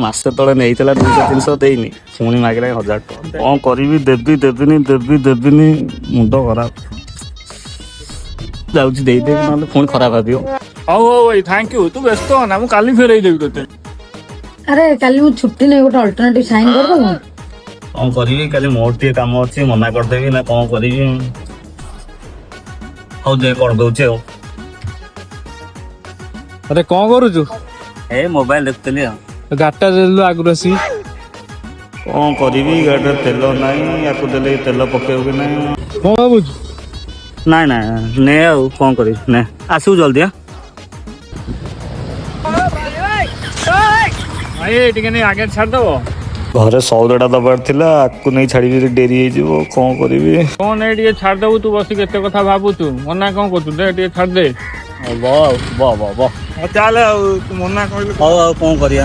ମାସେ ତଳେ ନେଇଥିଲା 200-300 ଦେଇନି, ପୁଣି ମାଗିଲା 1000 ଟଙ୍କା। କଣ କରିବି, ଦେବିନି ମୁଣ୍ଡ ଖରାପ। ଯାଉଛି ଦେଇଦେବି, ନହେଲେ ପୁଣି ଖରାପ ଭାବିବ। ହଉ ଭାଇ ଥ୍ୟାଙ୍କ ୟୁ, ତୁ ବ୍ୟସ୍ତ ହନା, ମୁଁ କାଲି ଫେରେଇ ଦେବି ତତେ। ଆରେ କାଲି ମୁଁ ଛୁଟି ନେଇ ଗୋଟେ ଅଲ୍ଟରନେଟିଭ ସାଇନ୍ କରିଦେବୁ। କଣ କରିବି, କାଲି ମୋର ଟିକେ କାମ ଅଛି, ମନା କରିଦେବି ନା କଣ କରିବି। ହଉ ଦେ, କରିଦଉଛି ଆଉ। ଆରେ କଣ କରୁଛୁ? ଏ ମୋବାଇଲ ଦେଖୁଥିଲି ଆଉ। ଗାଡ଼ିଟା ଦେଲୁ ଆଗରୁ ଆସି। କଣ କରିବି, ଗାଡ଼ିରେ ତେଲ ନାହିଁ, ୟାକୁ ଦେଲେ ତେଲ ପକେଇବ କି ନାହିଁ। କଣ ଭାବୁଛୁ? ନାଇଁ ନେ ଆଉ କଣ କରିବି, ନେ ଆସିବୁ ଜଲ୍ଦି। ଭାଇ ଟିକେ ନେଇ ଆଗରେ ଛାଡିଦବ। ଘରେ ସଉଦାଟା ଦବାର ଥିଲା, ଆକୁ ନେଇ ଛାଡ଼ିବି, ଡେରି ହେଇଯିବ, କଣ କରିବି। କଣ ନେଇ ଟିକେ ଛାଡିଦବୁ, ତୁ ବସିକି ଏତେ କଥା ଭାବୁଛୁ, ମନା କଣ କରୁଛୁ, ଦେ ଟିକେ ଛାଡିଦେ। ବ ଚାଲେ ଆଉ, ତୁ ମନା କହିଲୁ। ହଉ ଆଉ କଣ କରିବା।